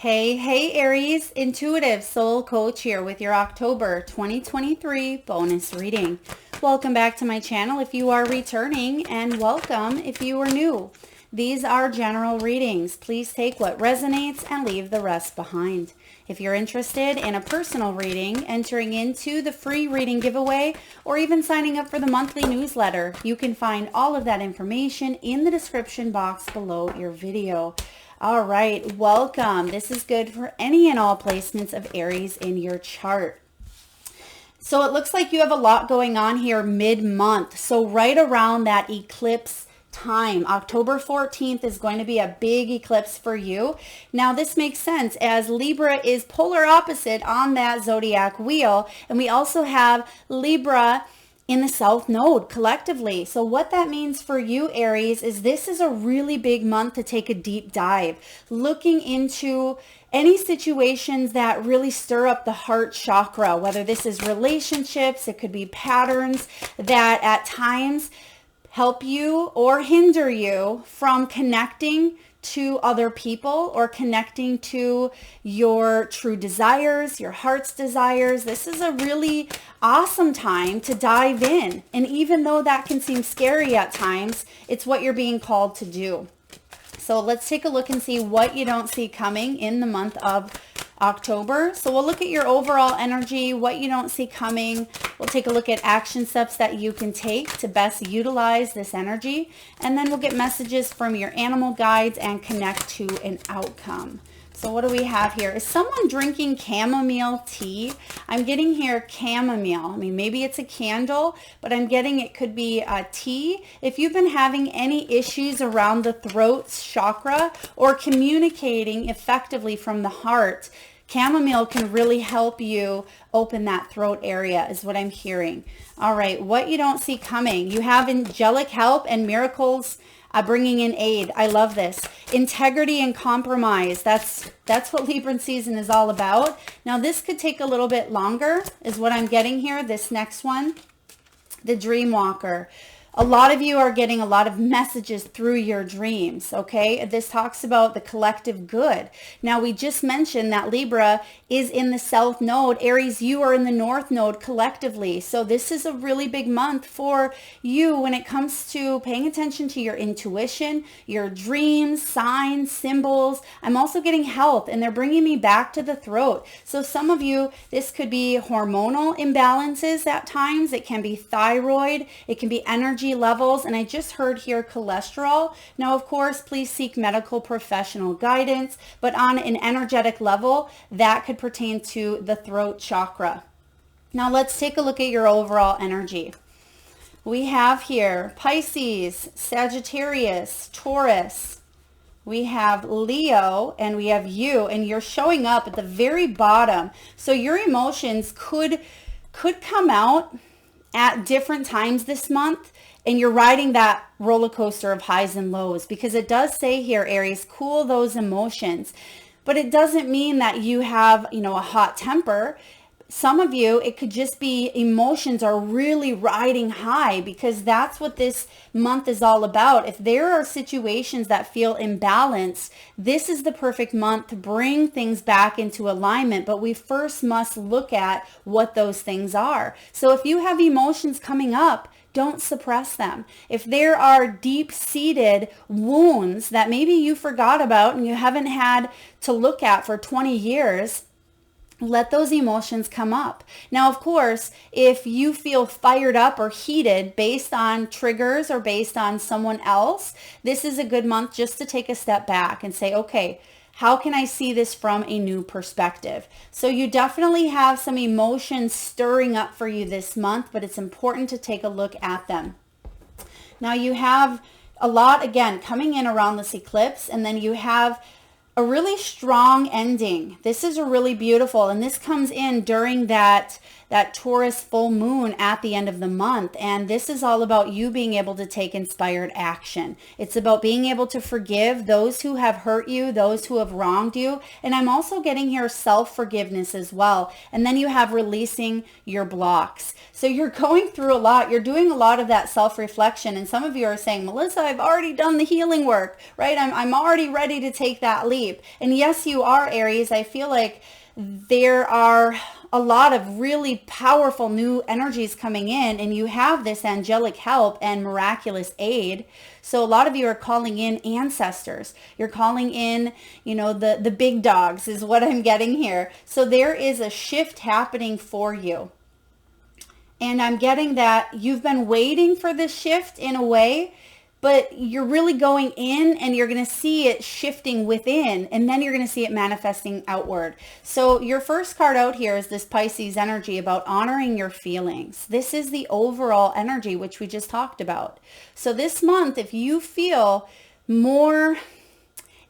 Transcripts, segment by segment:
Hey, Aries, intuitive soul coach here with your October 2023 bonus reading. Welcome back to my channel if you are returning, and welcome if you are new. These are general readings. Please take what resonates and leave the rest behind. If you're interested in a personal reading, entering into the free reading giveaway, or even signing up for the monthly newsletter, you can find all of that information in the description box below your video. All right, welcome. This is good for any and all placements of Aries in your chart. So it looks like you have a lot going on here mid-month. So right around that eclipse time, October 14th is going to be a big eclipse for you. Now this makes sense as Libra is polar opposite on that zodiac wheel, and we also have Libra in the South Node collectively. So what that means for you, Aries, is this is a really big month to take a deep dive, looking into any situations that really stir up the heart chakra, whether this is relationships, it could be patterns that at times help you or hinder you from connecting to other people or connecting to your true desires, your heart's desires. This is a really awesome time to dive in. And even though that can seem scary at times, it's what you're being called to do. So let's take a look and see what you don't see coming in the month of October. So we'll look at your overall energy, what you don't see coming. We'll take a look at action steps that you can take to best utilize this energy. And then we'll get messages from your animal guides and connect to an outcome. So what do we have here? Is someone drinking chamomile tea? I'm getting here chamomile. I mean, maybe it's a candle, but I'm getting it could be a tea. If you've been having any issues around the throat chakra or communicating effectively from the heart, chamomile can really help you open that throat area is what I'm hearing. All right, what you don't see coming. You have angelic help and miracles bringing in aid. I love this. Integrity and compromise. That's what Libra season is all about. Now this could take a little bit longer is what I'm getting here. This next one, the Dream Walker. A lot of you are getting a lot of messages through your dreams, okay? This talks about the collective good. Now, we just mentioned that Libra is in the South Node. Aries, you are in the North Node collectively. So this is a really big month for you when it comes to paying attention to your intuition, your dreams, signs, symbols. I'm also getting health, and they're bringing me back to the throat. So some of you, this could be hormonal imbalances at times. It can be thyroid. It can be energy levels, and I just heard here cholesterol. Now, of course, please seek medical professional guidance, but on an energetic level, that could pertain to the throat chakra. Now, let's take a look at your overall energy. We have here Pisces, Sagittarius, Taurus. We have Leo, and we have you, and you're showing up at the very bottom. So your emotions could come out at different times this month, and you're riding that roller coaster of highs and lows, because it does say here, Aries, cool those emotions. But it doesn't mean that you have, a hot temper. Some of you, it could just be emotions are really riding high, because that's what this month is all about. If there are situations that feel imbalanced, this is the perfect month to bring things back into alignment. But we first must look at what those things are. So if you have emotions coming up, don't suppress them. If there are deep-seated wounds that maybe you forgot about and you haven't had to look at for 20 years, let those emotions come up. Now, of course, if you feel fired up or heated based on triggers or based on someone else, this is a good month just to take a step back and say, okay, how can I see this from a new perspective? So you definitely have some emotions stirring up for you this month, but it's important to take a look at them. Now you have a lot, again, coming in around this eclipse, and then you have a really strong ending. This is a really beautiful, and this comes in during that that Taurus full moon at the end of the month. And this is all about you being able to take inspired action. It's about being able to forgive those who have hurt you, those who have wronged you. And I'm also getting here self-forgiveness as well. And then you have releasing your blocks. So you're going through a lot. You're doing a lot of that self-reflection. And some of you are saying, Melissa, I've already done the healing work, right? I'm already ready to take that leap. And yes, you are, Aries. I feel like there are a lot of really powerful new energies coming in, and you have this angelic help and miraculous aid. So a lot of you are calling in ancestors. You're calling in, the big dogs is what I'm getting here. So there is a shift happening for you. And I'm getting that you've been waiting for this shift in a way, but you're really going in and you're going to see it shifting within, and then you're going to see it manifesting outward. So your first card out here is this Pisces energy about honoring your feelings. This is the overall energy, which we just talked about. So this month, if you feel more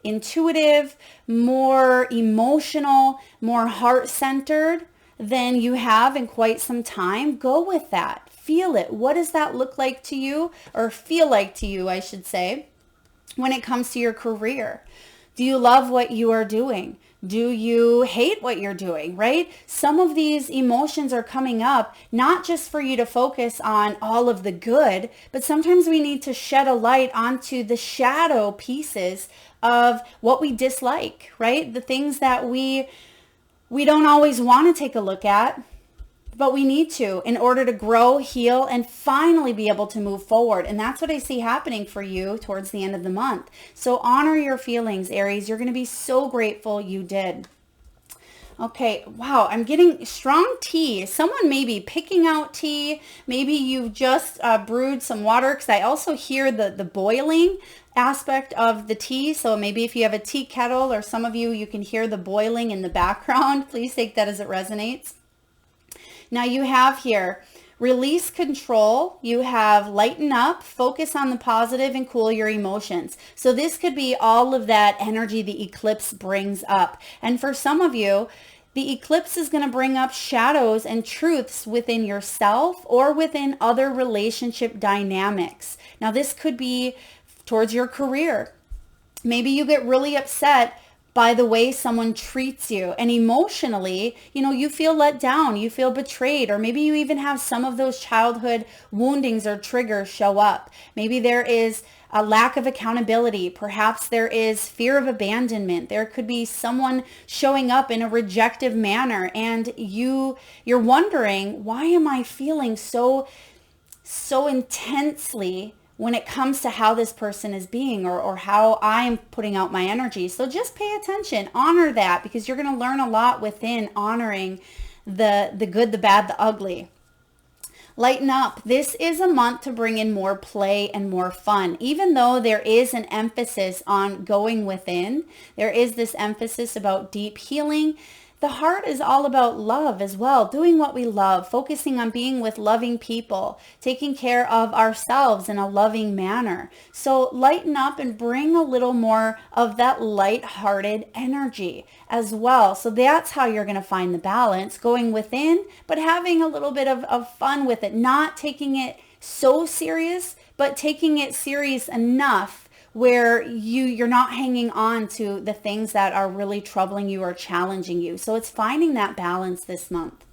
intuitive, more emotional, more heart-centered than you have in quite some time, go with that. Feel it. What does that look like to you, or feel like to you, I should say, when it comes to your career? Do you love what you are doing? Do you hate what you're doing, right? Some of these emotions are coming up, not just for you to focus on all of the good, but sometimes we need to shed a light onto the shadow pieces of what we dislike, right? The things that we don't always want to take a look at, but we need to in order to grow, heal, and finally be able to move forward. And that's what I see happening for you towards the end of the month. So honor your feelings, Aries. You're going to be so grateful you did. Okay, wow, I'm getting strong tea. Someone may be picking out tea. Maybe you've just brewed some water, because I also hear the boiling aspect of the tea. So maybe if you have a tea kettle, or some of you can hear the boiling in the background. Please take that as it resonates. Now you have here, release control. You have lighten up, focus on the positive, and cool your emotions. So this could be all of that energy the eclipse brings up. And for some of you, the eclipse is going to bring up shadows and truths within yourself or within other relationship dynamics. Now this could be towards your career. Maybe you get really upset by the way someone treats you, and emotionally, you feel let down, you feel betrayed, or maybe you even have some of those childhood woundings or triggers show up. Maybe there is a lack of accountability. Perhaps there is fear of abandonment. There could be someone showing up in a rejective manner, and you're wondering, why am I feeling so intensely when it comes to how this person is being, or how I'm putting out my energy. So just pay attention, honor that, because you're going to learn a lot within honoring the good, the bad, the ugly. Lighten up. This is a month to bring in more play and more fun. Even though there is an emphasis on going within, there is this emphasis about deep healing. The heart is all about love as well, doing what we love, focusing on being with loving people, taking care of ourselves in a loving manner. So lighten up and bring a little more of that light-hearted energy as well. So that's how you're going to find the balance, going within, but having a little bit of fun with it, not taking it so serious, but taking it serious enough where you're not hanging on to the things that are really troubling you or challenging you. So it's finding that balance this month.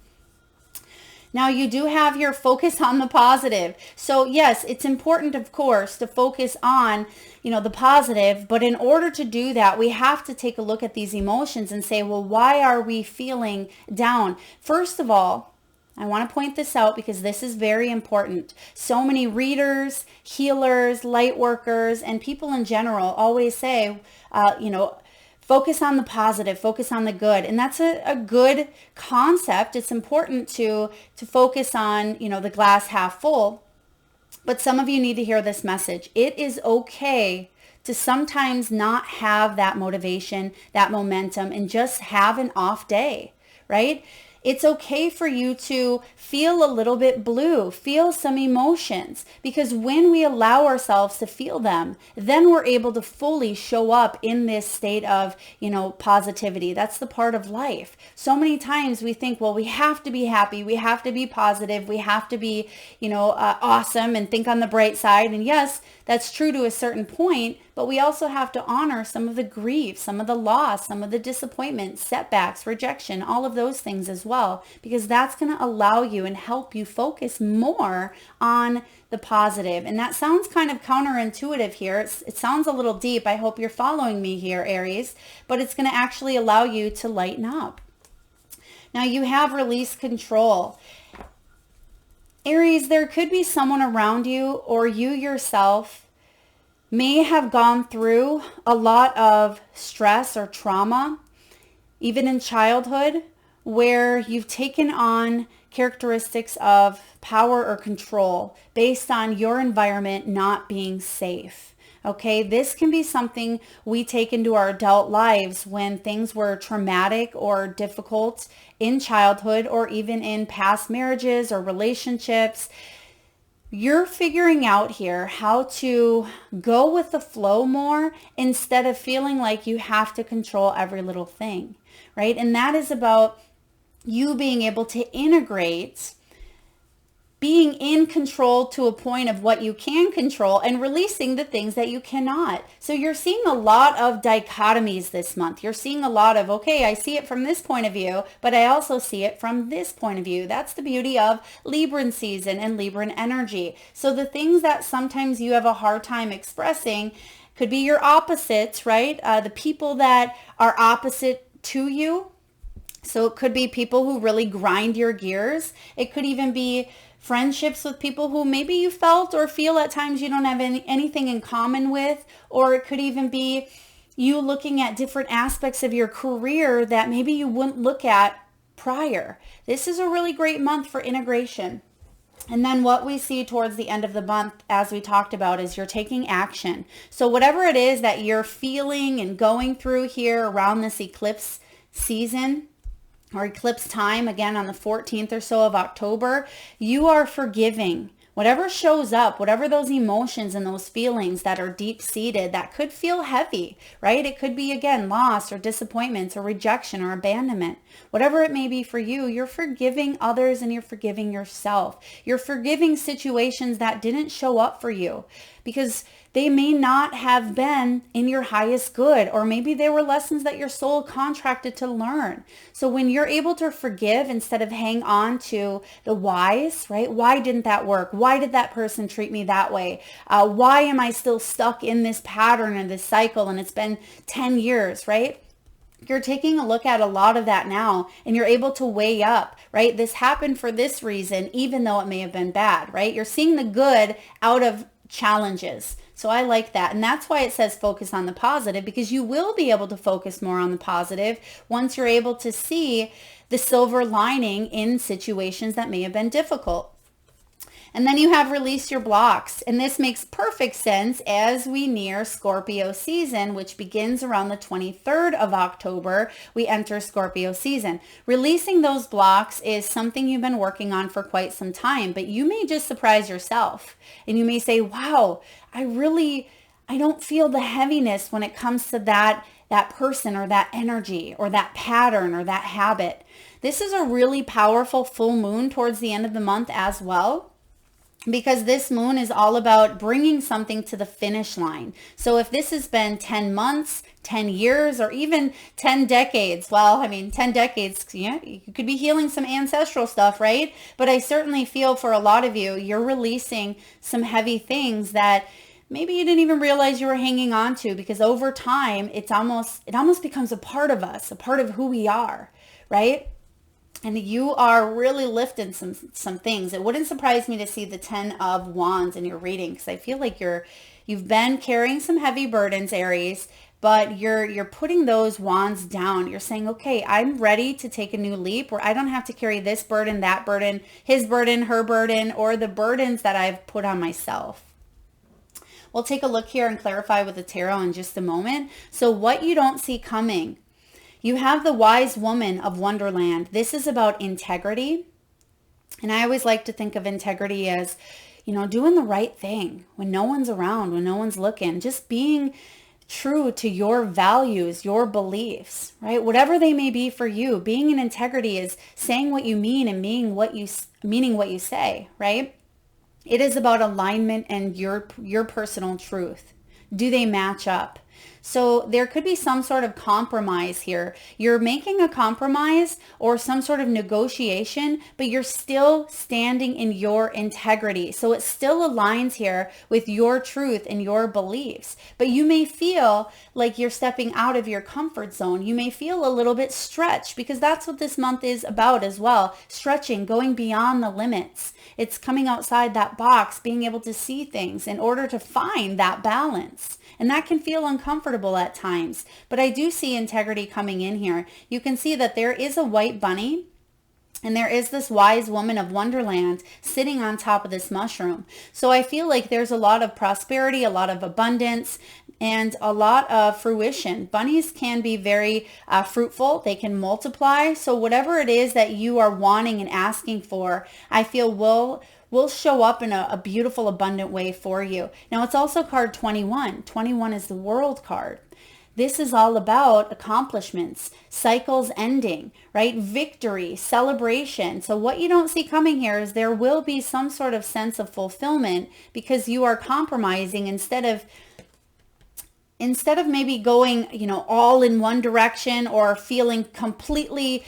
Now you do have your focus on the positive. So yes, it's important, of course, to focus on, the positive, but in order to do that, we have to take a look at these emotions and say, well, why are we feeling down? First of all, I want to point this out because this is very important. So many readers, healers, light workers, and people in general always say, focus on the positive, focus on the good. And that's a good concept. It's important to focus on, the glass half full. But some of you need to hear this message. It is okay to sometimes not have that motivation, that momentum, and just have an off day, right? It's okay for you to feel a little bit blue, feel some emotions, because when we allow ourselves to feel them, then we're able to fully show up in this state of, positivity. That's the part of life. So many times we think, well, we have to be happy, we have to be positive, we have to be, awesome and think on the bright side. And yes, that's true to a certain point, but we also have to honor some of the grief, some of the loss, some of the disappointment, setbacks, rejection, all of those things as well, because that's going to allow you and help you focus more on the positive. And that sounds kind of counterintuitive here. It sounds a little deep. I hope you're following me here, Aries, but it's going to actually allow you to lighten up. Now you have release control. Aries, there could be someone around you or you yourself may have gone through a lot of stress or trauma, even in childhood, where you've taken on characteristics of power or control based on your environment not being safe. Okay, this can be something we take into our adult lives when things were traumatic or difficult in childhood or even in past marriages or relationships. You're figuring out here how to go with the flow more instead of feeling like you have to control every little thing, right? And that is about you being able to integrate being in control to a point of what you can control and releasing the things that you cannot. So you're seeing a lot of dichotomies this month. You're seeing a lot of, okay, I see it from this point of view, but I also see it from this point of view. That's the beauty of Libran season and Libran energy. So the things that sometimes you have a hard time expressing could be your opposites, right? The people that are opposite to you. So it could be people who really grind your gears. It could even be friendships with people who maybe you felt or feel at times you don't have anything in common with, or it could even be you looking at different aspects of your career that maybe you wouldn't look at prior. This is a really great month for integration. And then what we see towards the end of the month, as we talked about, is you're taking action. So whatever it is that you're feeling and going through here around this eclipse season, or eclipse time, again on the 14th or so of October, you are forgiving. Whatever shows up, whatever those emotions and those feelings that are deep-seated, that could feel heavy, right? It could be, again, loss or disappointments or rejection or abandonment. Whatever it may be for you, you're forgiving others and you're forgiving yourself. You're forgiving situations that didn't show up for you because they may not have been in your highest good, or maybe they were lessons that your soul contracted to learn. So when you're able to forgive instead of hang on to the whys, right? Why didn't that work? Why did that person treat me that way? Why am I still stuck in this pattern and this cycle and it's been 10 years, right? You're taking a look at a lot of that now and you're able to weigh up, right? This happened for this reason, even though it may have been bad, right? You're seeing the good out of challenges. So I like that. And that's why it says focus on the positive, because you will be able to focus more on the positive once you're able to see the silver lining in situations that may have been difficult. And then you have release your blocks. And this makes perfect sense as we near Scorpio season, which begins around the 23rd of October. We enter Scorpio season. Releasing those blocks is something you've been working on for quite some time, but you may just surprise yourself. And you may say, wow, I don't feel the heaviness when it comes to that person or that energy or that pattern or that habit. This is a really powerful full moon towards the end of the month as well, because this moon is all about bringing something to the finish line. So if this has been 10 months, 10 years, or even 10 decades, 10 decades, you could be healing some ancestral stuff, right? But I certainly feel for a lot of you, you're releasing some heavy things that maybe you didn't even realize you were hanging on to, because over time, it almost becomes a part of us, a part of who we are, right? And you are really lifting some things. It wouldn't surprise me to see the 10 of Wands in your reading, because I feel like you've been carrying some heavy burdens, Aries, but you're putting those wands down. You're saying, okay, I'm ready to take a new leap where I don't have to carry this burden, that burden, his burden, her burden, or the burdens that I've put on myself. We'll take a look here and clarify with the tarot in just a moment. So what you don't see coming. You have the wise woman of Wonderland. This is about integrity. And I always like to think of integrity as, doing the right thing when no one's around, when no one's looking, just being true to your values, your beliefs, right? Whatever they may be for you, being in integrity is saying what you mean and meaning what you say, right? It is about alignment and your personal truth. Do they match up? So there could be some sort of compromise here. You're making a compromise or some sort of negotiation, but you're still standing in your integrity. So it still aligns here with your truth and your beliefs. But you may feel like you're stepping out of your comfort zone. You may feel a little bit stretched, because that's what this month is about as well. Stretching, going beyond the limits. It's coming outside that box, being able to see things in order to find that balance. And that can feel uncomfortable at times. But I do see integrity coming in here. You can see that there is a white bunny and there is this wise woman of Wonderland sitting on top of this mushroom. So I feel like there's a lot of prosperity, a lot of abundance, and a lot of fruition. Bunnies can be very fruitful. They can multiply. So whatever it is that you are wanting and asking for, I feel will show up in a beautiful, abundant way for you. Now, it's also card 21. 21 is the World card. This is all about accomplishments, cycles ending, right? Victory, celebration. So what you don't see coming here is there will be some sort of sense of fulfillment, because you are compromising instead of maybe going, all in one direction, or feeling completely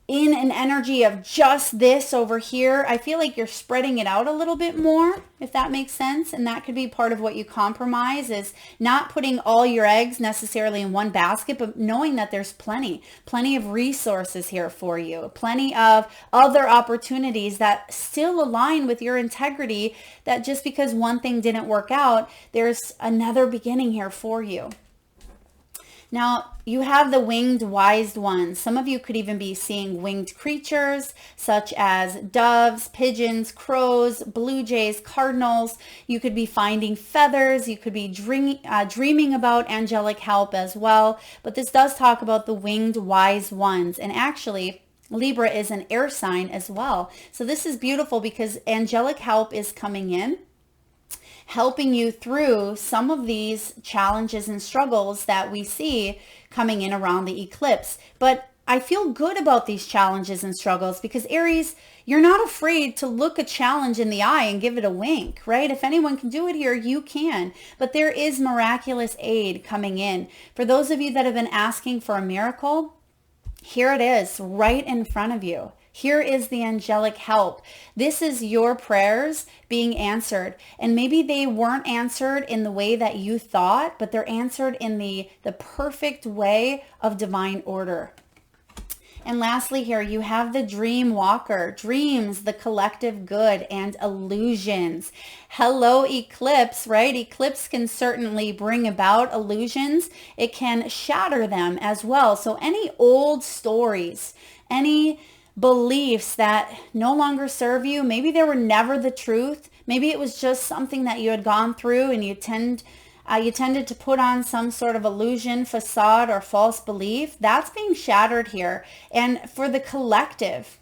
in an energy of just this over here. I feel like you're spreading it out a little bit more, if that makes sense. And that could be part of what you compromise, is not putting all your eggs necessarily in one basket, but knowing that there's plenty of resources here for you, plenty of other opportunities that still align with your integrity, that just because one thing didn't work out, there's another beginning here for you. Now, you have the winged wise ones. Some of you could even be seeing winged creatures such as doves, pigeons, crows, blue jays, cardinals. You could be finding feathers. You could be dreaming about angelic help as well. But this does talk about the winged wise ones. And actually, Libra is an air sign as well. So this is beautiful, because angelic help is coming in, helping you through some of these challenges and struggles that we see coming in around the eclipse. But I feel good about these challenges and struggles, because Aries, you're not afraid to look a challenge in the eye and give it a wink, right? If anyone can do it here, you can. But there is miraculous aid coming in. For those of you that have been asking for a miracle, here it is right in front of you. Here is the angelic help. This is your prayers being answered. And maybe they weren't answered in the way that you thought, but they're answered in the perfect way of divine order. And lastly here, you have the dream walker. Dreams, the collective good, and illusions. Hello, eclipse, right? Eclipse can certainly bring about illusions. It can shatter them as well. So any old stories, any beliefs that no longer serve you, maybe they were never the truth. Maybe it was just something that you had gone through, and you tended to put on some sort of illusion, facade, or false belief. That's being shattered here. And for the collective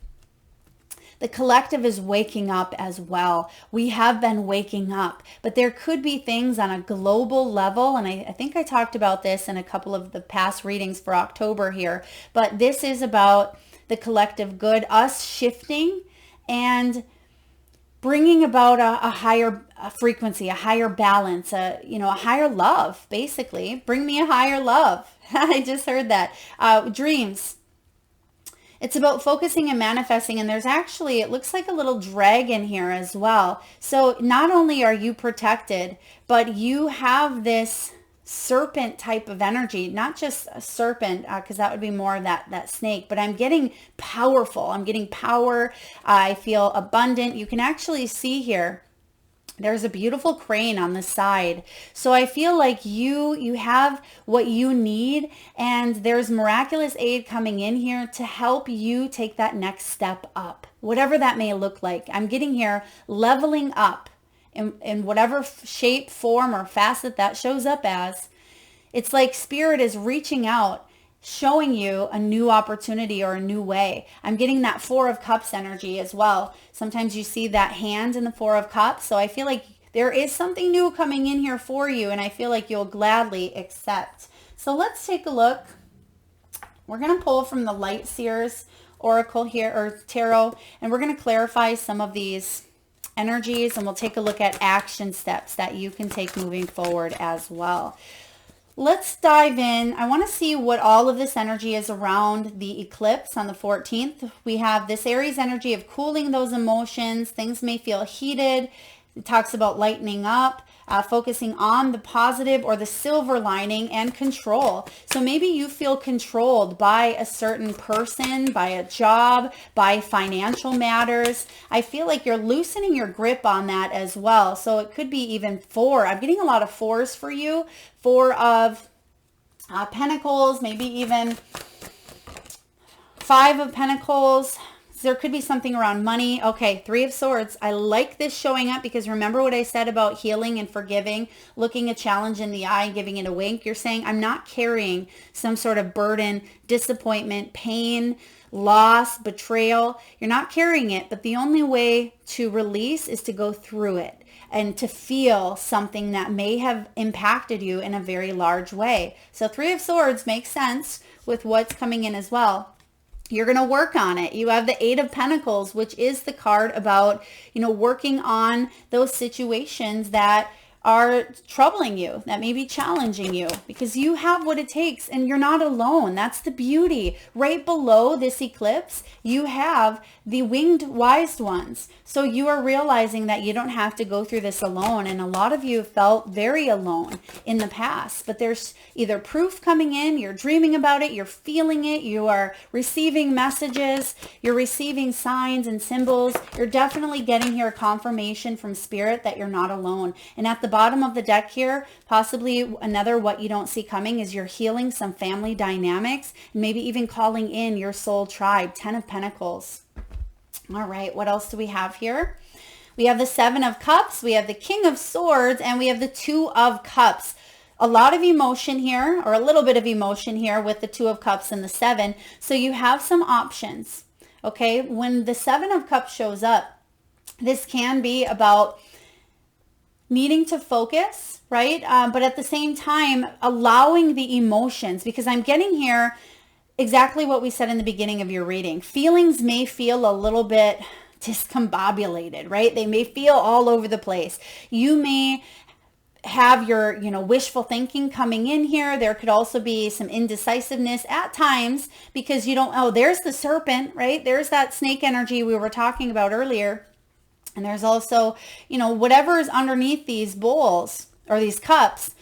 is waking up as well. We have been waking up, but there could be things on a global level. And I think I talked about this in a couple of the past readings for October here, but this is about the collective good, us shifting and bringing about a higher frequency, a higher balance, a higher love, basically. Bring me a higher love. I just heard that. Dreams. It's about focusing and manifesting. And there's actually, it looks like a little dragon here as well. So not only are you protected, but you have this serpent type of energy, not just a serpent, because that would be more of that snake, but I'm getting powerful. I'm getting power. I feel abundant. You can actually see here, there's a beautiful crane on the side. So I feel like you have what you need, and there's miraculous aid coming in here to help you take that next step up, whatever that may look like. I'm getting here leveling up. In whatever shape, form, or facet that shows up as. It's like spirit is reaching out showing you a new opportunity or a new way. I'm getting that Four of Cups energy as well. Sometimes you see that hand in the Four of Cups. So I feel like there is something new coming in here for you, and I feel like you'll gladly accept. So let's take a look. We're going to pull from the Light Seers Oracle here, or Tarot, and we're going to clarify some of these energies, and we'll take a look at action steps that you can take moving forward as well. Let's dive in. I want to see what all of this energy is around the eclipse on the 14th. We have this Aries energy of cooling those emotions. Things may feel heated. It talks about lightening up, focusing on the positive or the silver lining, and control. So maybe you feel controlled by a certain person, by a job, by financial matters. I feel like you're loosening your grip on that as well. So it could be even four. I'm getting a lot of fours for you. Four of Pentacles, maybe even Five of Pentacles. There could be something around money. Okay, Three of Swords. I like this showing up because remember what I said about healing and forgiving, looking a challenge in the eye and giving it a wink. You're saying, I'm not carrying some sort of burden, disappointment, pain, loss, betrayal. You're not carrying it, but the only way to release is to go through it and to feel something that may have impacted you in a very large way. So Three of Swords makes sense with what's coming in as well. You're going to work on it. You have the Eight of Pentacles, which is the card about, working on those situations that are troubling you, that may be challenging you, because you have what it takes and you're not alone. That's the beauty. Right below this eclipse, you have the winged wise ones. So you are realizing that you don't have to go through this alone. And a lot of you felt very alone in the past, but there's either proof coming in, you're dreaming about it, you're feeling it, you are receiving messages, you're receiving signs and symbols. You're definitely getting here confirmation from spirit that you're not alone. And at the bottom of the deck here, possibly another what you don't see coming is you're healing some family dynamics, maybe even calling in your soul tribe. 10 of Pentacles. All right, what else do we have here? We have the Seven of Cups, we have the King of Swords, and we have the Two of Cups. A lot of emotion here, or a little bit of emotion here with the Two of Cups and the Seven. So you have some options, okay? When the Seven of Cups shows up, this can be about needing to focus, right? But at the same time, allowing the emotions, because I'm getting here exactly what we said in the beginning of your reading. Feelings may feel a little bit discombobulated, right? They may feel all over the place. You may have your, wishful thinking coming in here. There could also be some indecisiveness at times because you don't, oh, there's the serpent, right? There's that snake energy we were talking about earlier. And there's also, whatever is underneath these bowls or these cups,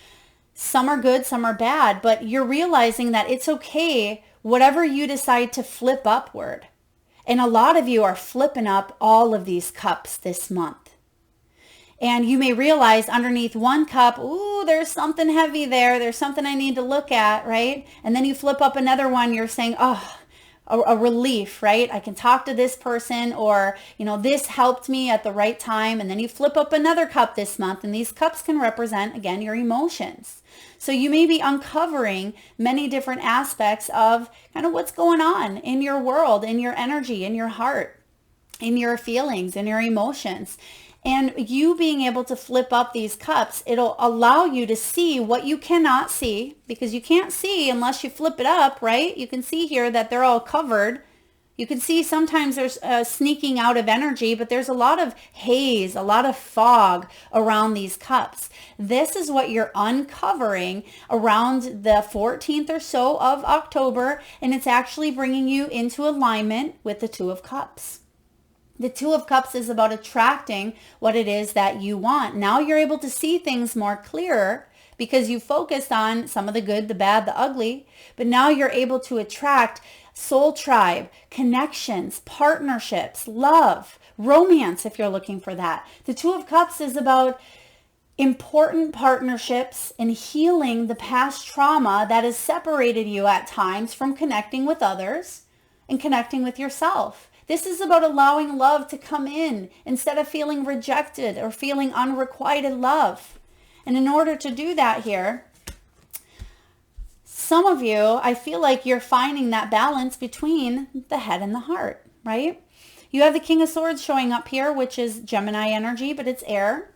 some are good, some are bad, but you're realizing that it's okay, whatever you decide to flip upward. And a lot of you are flipping up all of these cups this month. And you may realize underneath one cup, ooh, there's something heavy there. There's something I need to look at, right? And then you flip up another one, you're saying, oh, a relief, right? I can talk to this person, or, this helped me at the right time. And then you flip up another cup this month, and these cups can represent, again, your emotions. So you may be uncovering many different aspects of kind of what's going on in your world, in your energy, in your heart, in your feelings, in your emotions. And you being able to flip up these cups, it'll allow you to see what you cannot see, because you can't see unless you flip it up, right? You can see here that they're all covered. You can see sometimes there's sneaking out of energy, but there's a lot of haze, a lot of fog around these cups. This is what you're uncovering around the 14th or so of October, and it's actually bringing you into alignment with the Two of Cups. The Two of Cups is about attracting what it is that you want. Now you're able to see things more clearer because you focused on some of the good, the bad, the ugly. But now you're able to attract soul tribe, connections, partnerships, love, romance if you're looking for that. The Two of Cups is about important partnerships and healing the past trauma that has separated you at times from connecting with others and connecting with yourself. This is about allowing love to come in instead of feeling rejected or feeling unrequited love. And in order to do that here, some of you, I feel like you're finding that balance between the head and the heart, right? You have the King of Swords showing up here, which is Gemini energy, but it's air.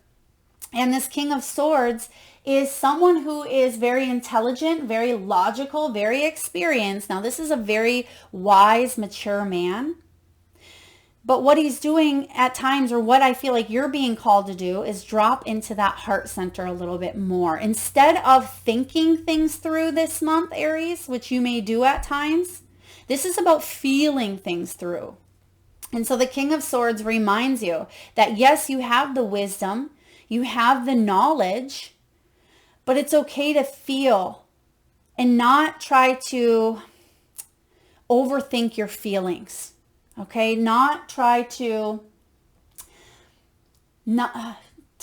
And this King of Swords is someone who is very intelligent, very logical, very experienced. Now, this is a very wise, mature man. But what he's doing at times, or what I feel like you're being called to do, is drop into that heart center a little bit more. Instead of thinking things through this month, Aries, which you may do at times, this is about feeling things through. And so the King of Swords reminds you that yes, you have the wisdom, you have the knowledge, but it's okay to feel and not try to overthink your feelings. Okay, not try to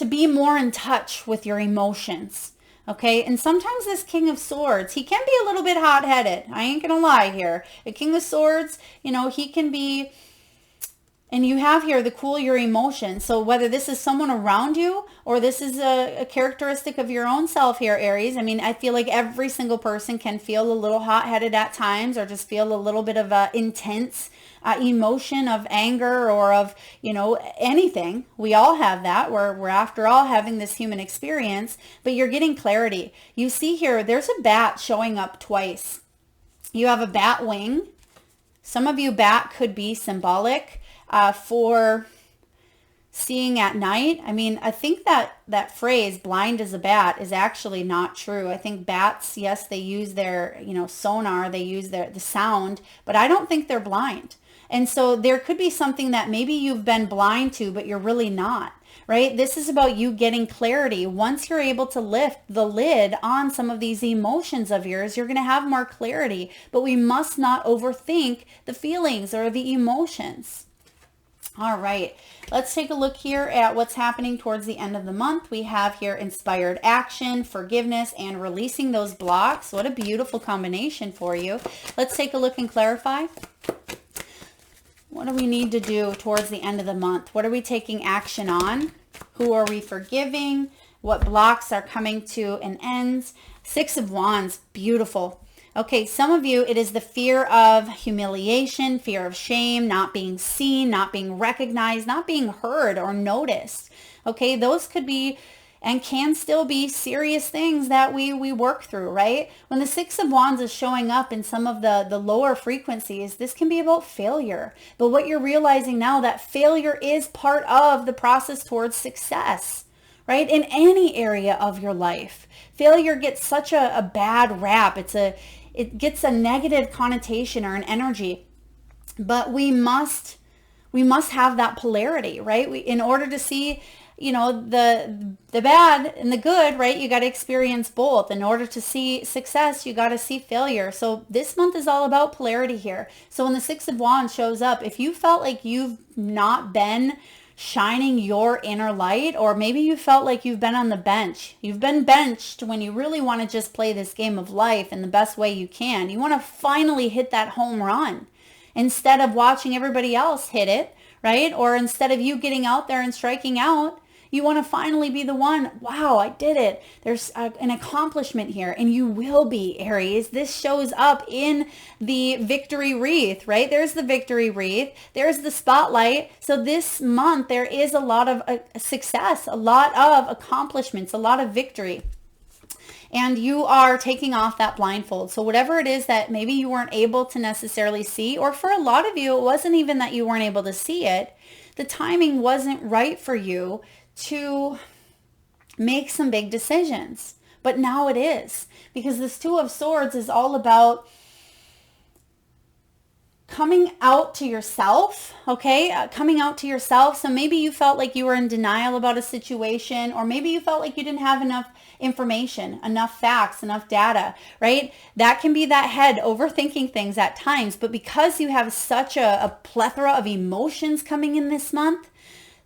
be more in touch with your emotions. Okay, and sometimes this King of Swords, he can be a little bit hot-headed. I ain't gonna lie here. The King of Swords, you know, he can be, and you have here the cool your emotions. So whether this is someone around you or this is a characteristic of your own self here, Aries. I mean, I feel like every single person can feel a little hot-headed at times, or just feel a little bit of a intense emotion of anger, or of, you know, anything. We all have that. We're after all having this human experience, but you're getting clarity. You see here, there's a bat showing up twice. You have a bat wing. Some of you, bat could be symbolic for seeing at night. I mean, I think that phrase, blind as a bat, is actually not true. I think bats, yes, they use their, you know, sonar, they use the sound, but I don't think they're blind. And so there could be something that maybe you've been blind to, but you're really not, right? This is about you getting clarity. Once you're able to lift the lid on some of these emotions of yours, you're going to have more clarity, but we must not overthink the feelings or the emotions. All right, let's take a look here at what's happening towards the end of the month. We have here inspired action, forgiveness, and releasing those blocks. What a beautiful combination for you. Let's take a look and clarify. What do we need to do towards the end of the month? What are we taking action on? Who are we forgiving? What blocks are coming to an end? Six of Wands, beautiful. Okay, some of you, it is the fear of humiliation, fear of shame, not being seen, not being recognized, not being heard or noticed. Okay, those could be and can still be serious things that we work through, right? When the Six of Wands is showing up in some of the lower frequencies, this can be about failure. But what you're realizing now, that failure is part of the process towards success, right? In any area of your life. Failure gets such a bad rap. It gets a negative connotation or an energy. But we must have that polarity, right? In order to see, you know, the bad and the good, right? You got to experience both. In order to see success, you got to see failure. So this month is all about polarity here. So when the Six of Wands shows up, if you felt like you've not been shining your inner light, or maybe you felt like you've been on the bench, you've been benched when you really want to just play this game of life in the best way you can. You want to finally hit that home run instead of watching everybody else hit it, right? Or instead of you getting out there and striking out, you want to finally be the one. Wow, I did it. There's an accomplishment here, and you will be, Aries. This shows up in the victory wreath, right? There's the victory wreath. There's the spotlight. So this month, there is a lot of success, a lot of accomplishments, a lot of victory. And you are taking off that blindfold. So whatever it is that maybe you weren't able to necessarily see, or for a lot of you, it wasn't even that you weren't able to see it. The timing wasn't right for you to make some big decisions. But now it is, because this Two of Swords is all about coming out to yourself, okay? Coming out to yourself. So maybe you felt like you were in denial about a situation, or maybe you felt like you didn't have enough information, enough facts, enough data, right? That can be that head overthinking things at times. But because you have such a plethora of emotions coming in this month,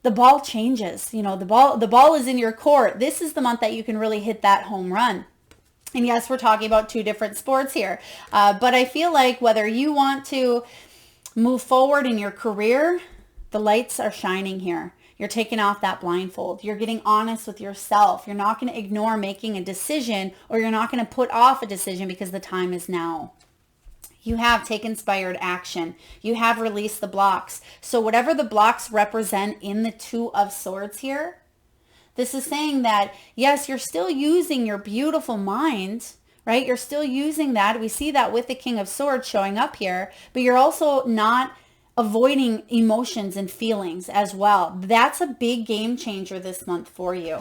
the ball changes. You know, the ball is in your court. This is the month that you can really hit that home run. And yes, we're talking about two different sports here. But I feel like whether you want to move forward in your career, the lights are shining here. You're taking off that blindfold. You're getting honest with yourself. You're not going to ignore making a decision, or you're not going to put off a decision because the time is now. You have taken inspired action. You have released the blocks. So whatever the blocks represent in the Two of Swords here, this is saying that, yes, you're still using your beautiful mind, right? You're still using that. We see that with the King of Swords showing up here, but you're also not avoiding emotions and feelings as well. That's a big game changer this month for you.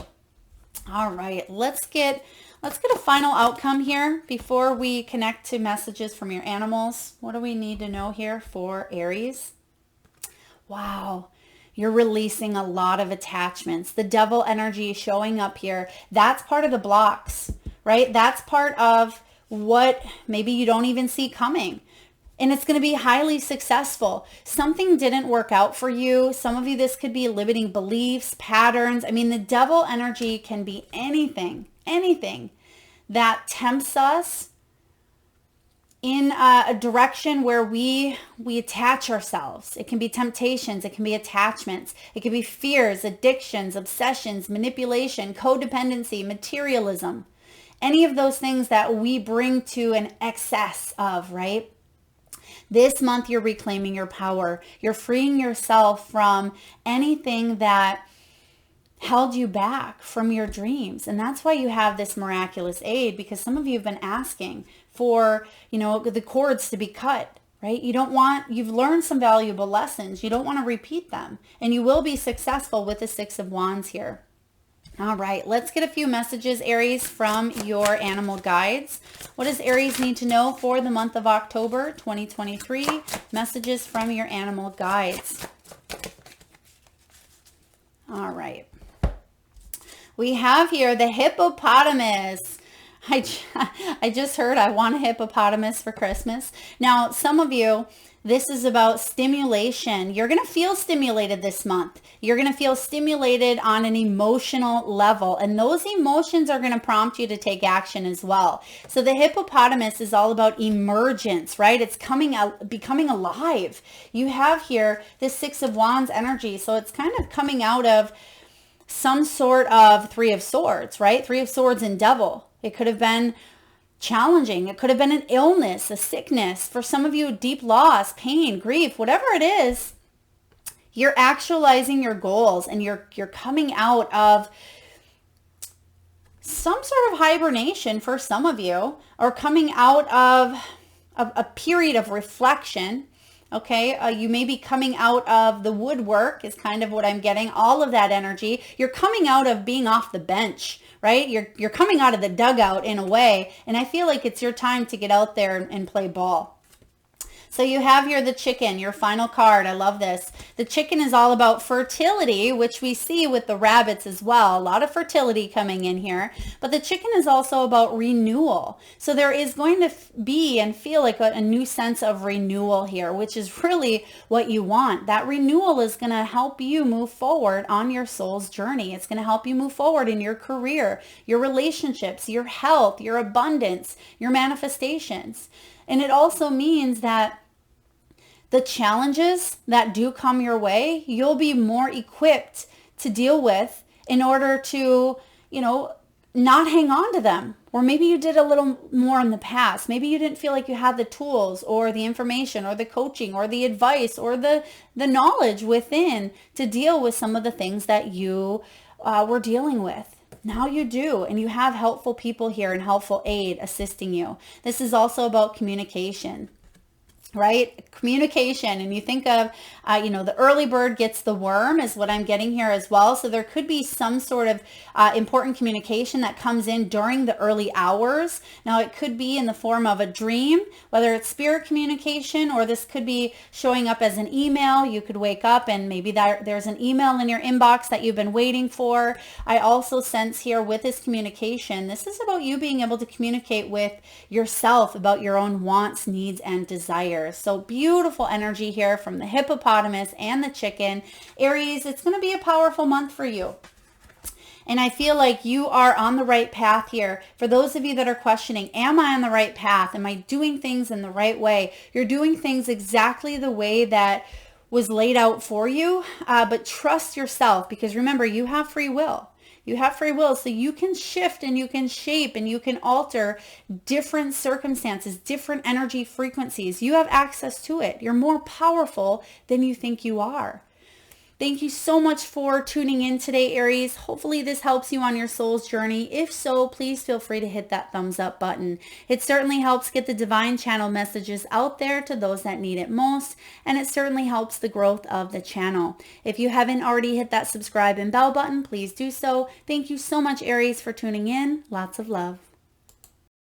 All right, let's get a final outcome here before we connect to messages from your animals. What do we need to know here for Aries? Wow, you're releasing a lot of attachments. The devil energy showing up here. That's part of the blocks, right? That's part of what maybe you don't even see coming. And it's going to be highly successful. Something didn't work out for you. Some of you, this could be limiting beliefs, patterns. I mean, the devil energy can be anything that tempts us in a direction where we attach ourselves. It can be temptations. It can be attachments. It can be fears, addictions, obsessions, manipulation, codependency, materialism. Any of those things that we bring to an excess of, right? This month, you're reclaiming your power. You're freeing yourself from anything that held you back from your dreams. And that's why you have this miraculous aid, because some of you have been asking for, the cords to be cut, right? You've learned some valuable lessons. You don't want to repeat them. And you will be successful with the Six of Wands here. All right, let's get a few messages, Aries, from your animal guides. What does Aries need to know for the month of October 2023? Messages from your animal guides. All right. We have here the hippopotamus. I just heard I want a hippopotamus for Christmas. Now, some of you, this is about stimulation. You're going to feel stimulated this month. You're going to feel stimulated on an emotional level. And those emotions are going to prompt you to take action as well. So the hippopotamus is all about emergence, right? It's coming out, becoming alive. You have here this Six of Wands energy. So it's kind of coming out of some sort of Three of Swords, right? Three of Swords and Devil. It could have been challenging. It could have been an illness, a sickness. For some of you, deep loss, pain, grief, whatever it is, you're actualizing your goals and you're coming out of some sort of hibernation for some of you, or coming out of a period of reflection. Okay, you may be coming out of the woodwork is kind of what I'm getting, all of that energy. You're coming out of being off the bench, right? You're coming out of the dugout in a way, and I feel like it's your time to get out there and play ball. So you have here the chicken, your final card. I love this. The chicken is all about fertility, which we see with the rabbits as well. A lot of fertility coming in here. But the chicken is also about renewal. So there is going to be and feel like a new sense of renewal here, which is really what you want. That renewal is going to help you move forward on your soul's journey. It's going to help you move forward in your career, your relationships, your health, your abundance, your manifestations. And it also means that the challenges that do come your way, you'll be more equipped to deal with in order to, not hang on to them. Or maybe you did a little more in the past. Maybe you didn't feel like you had the tools or the information or the coaching or the advice or the knowledge within to deal with some of the things that you were dealing with. Now you do, and you have helpful people here and helpful aid assisting you. This is also about communication. Right? Communication. And you think of, the early bird gets the worm is what I'm getting here as well. So there could be some sort of important communication that comes in during the early hours. Now it could be in the form of a dream, whether it's spirit communication, or this could be showing up as an email. You could wake up and maybe there's an email in your inbox that you've been waiting for. I also sense here with this communication, this is about you being able to communicate with yourself about your own wants, needs, and desires. So beautiful energy here from the hippopotamus and the chicken. Aries, it's going to be a powerful month for you. And I feel like you are on the right path here. For those of you that are questioning, am I on the right path? Am I doing things in the right way? You're doing things exactly the way that was laid out for you, but trust yourself, because remember, you have free will. You have free will, so you can shift and you can shape and you can alter different circumstances, different energy frequencies. You have access to it. You're more powerful than you think you are. Thank you so much for tuning in today, Aries. Hopefully this helps you on your soul's journey. If so, please feel free to hit that thumbs up button. It certainly helps get the divine channel messages out there to those that need it most, and it certainly helps the growth of the channel. If you haven't already hit that subscribe and bell button, please do so. Thank you so much, Aries, for tuning in. Lots of love.